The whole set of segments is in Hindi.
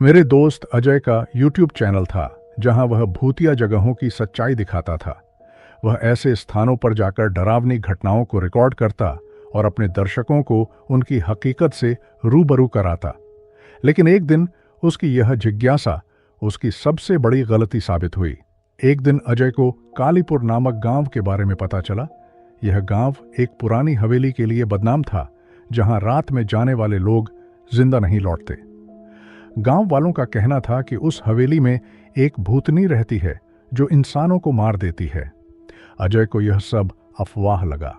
मेरे दोस्त अजय का यूट्यूब चैनल था जहां वह भूतिया जगहों की सच्चाई दिखाता था। वह ऐसे स्थानों पर जाकर डरावनी घटनाओं को रिकॉर्ड करता और अपने दर्शकों को उनकी हकीकत से रूबरू कराता। लेकिन एक दिन उसकी यह जिज्ञासा उसकी सबसे बड़ी गलती साबित हुई। एक दिन अजय को कालीपुर नामक गांव के बारे में पता चला। यह गांव एक पुरानी हवेली के लिए बदनाम था, जहां रात में जाने वाले लोग जिंदा नहीं लौटते। गांव वालों का कहना था कि उस हवेली में एक भूतनी रहती है जो इंसानों को मार देती है। अजय को यह सब अफवाह लगा।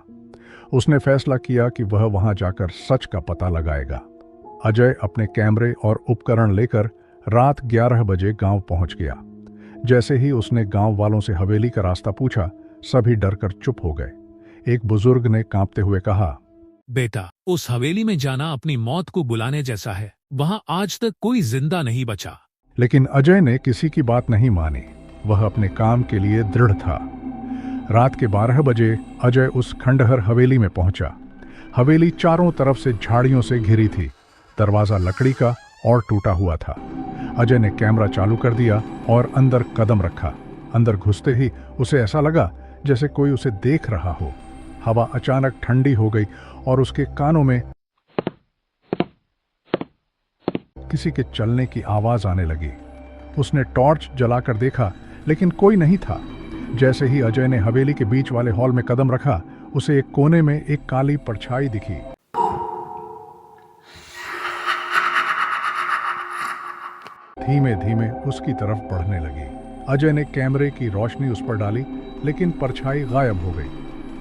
उसने फैसला किया कि वह वहां जाकर सच का पता लगाएगा। अजय अपने कैमरे और उपकरण लेकर रात 11 बजे गांव पहुंच गया। जैसे ही उसने गांव वालों से हवेली का रास्ता पूछा, सभी डरकर चुप हो गए। एक बुजुर्ग ने कांपते हुए कहा, बेटा, उस हवेली में जाना अपनी मौत को बुलाने जैसा है। वहां आज तक कोई जिंदा नहीं बचा। लेकिन अजय ने किसी की बात नहीं मानी। वह अपने काम के लिए दृढ़ था। रात के 12 बजे अजय उस खंडहर हवेली में पहुंचा। हवेली चारों तरफ से झाड़ियों से घिरी थी। दरवाजा लकड़ी का और टूटा हुआ था। अजय ने कैमरा चालू कर दिया और अंदर कदम रखा। अंदर घुसते ही उसे ऐसा लगा जैसे कोई उसे देख रहा हो। हवा अचानक ठंडी हो गई और उसके कानों में किसी के चलने की आवाज आने लगी। उसने टॉर्च जलाकर देखा, लेकिन कोई नहीं था। जैसे ही अजय ने हवेली के बीच वाले हॉल में कदम रखा, उसे एक कोने में एक काली परछाई दिखी। धीमे धीमे उसकी तरफ बढ़ने लगी। अजय ने कैमरे की रोशनी उस पर डाली, लेकिन परछाई गायब हो गई।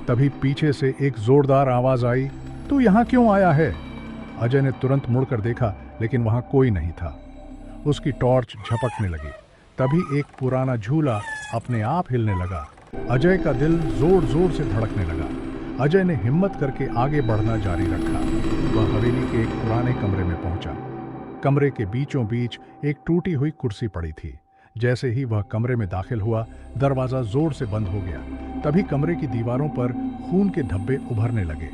तभी पीछे से एक जोरदार आवाज आई, तू यहाँ क्यों आया है? अजय ने तुरंत मुड़कर देखा, लेकिन वहां कोई नहीं था। उसकी टॉर्च झपकने लगी। तभी एक पुराना झूला अपने आप हिलने लगा। अजय का दिल जोर जोर से धड़कने लगा। अजय ने हिम्मत करके आगे बढ़ना जारी रखा। वह हवेली के एक पुराने कमरे में पहुंचा। कमरे के बीचों बीच एक टूटी हुई कुर्सी पड़ी थी। जैसे ही वह कमरे में दाखिल हुआ, दरवाजा जोर से बंद हो गया। तभी कमरे की दीवारों पर खून के धब्बे उभरने लगे।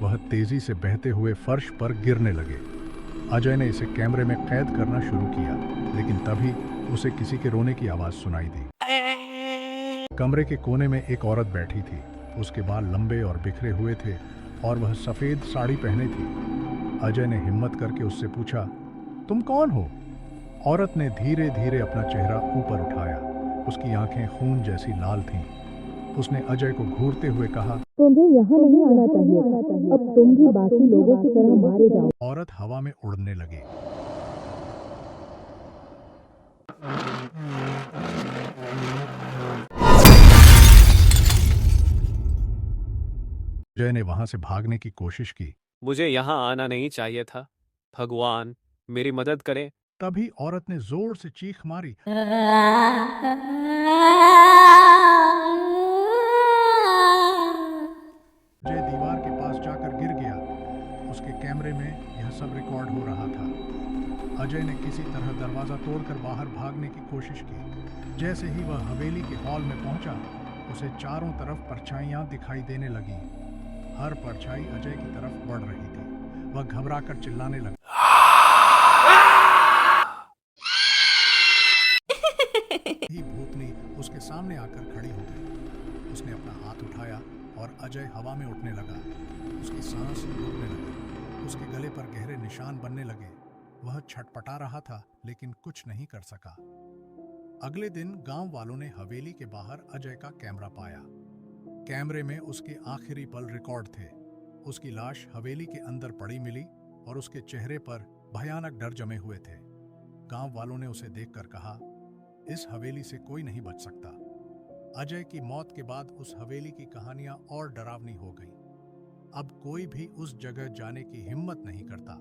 वह तेजी से बहते हुए फर्श पर गिरने लगे। अजय ने इसे कैमरे में कैद करना शुरू किया, लेकिन तभी उसे किसी के रोने की आवाज सुनाई दी। कमरे के कोने में एक औरत बैठी थी। उसके बाल लंबे और बिखरे हुए थे और वह सफेद साड़ी पहने थी। अजय ने हिम्मत करके उससे पूछा, तुम कौन हो? औरत ने धीरे धीरे अपना चेहरा ऊपर उठाया। उसकी आंखें खून जैसी लाल थीं। उसने अजय को घूरते हुए कहा, तुम्हें यहाँ नहीं आना चाहिए था। अब तुम भी बाकी लोगों की तरह मारे जाओ। औरत हवा में उड़ने लगी। अजय ने वहां से भागने की कोशिश की। मुझे यहाँ आना नहीं चाहिए था। भगवान, मेरी मदद करें। तभी औरत ने जोर से चीख मारी। अजय दीवार के पास जाकर गिर गया। उसके कैमरे में यह सब रिकॉर्ड हो रहा था। अजय ने किसी तरह दरवाजा तोड़कर बाहर भागने की कोशिश की। जैसे ही वह हवेली के हॉल में पहुंचा, उसे चारों तरफ परछाइयां दिखाई देने लगी। हर परछाई अजय की तरफ बढ़ रही थी। वह घबराकर चिल्लाने लगा। ही भूतनी उसके सामने आकर खड़ी हो गई। उसने अपना हाथ उठाया और अजय हवा में उठने लगा। उसकी सांस रुकने लगी। उसके गले पर गहरे निशान बनने लगे। वह छटपटा रहा था, लेकिन कुछ नहीं कर सका। अगले दिन गांव वालों ने हवेली के बाहर अजय का कैमरा पाया। कैमरे में उसके आखिरी पल रिकॉर्ड थे। उसकी लाश हवेली के अंदर पड़ी मिली और उसके चेहरे पर भयानक डर जमे हुए थे। गांव वालों ने उसे देखकर कहा, इस हवेली से कोई नहीं बच सकता। अजय की मौत के बाद उस हवेली की कहानियां और डरावनी हो गईं। अब कोई भी उस जगह जाने की हिम्मत नहीं करता।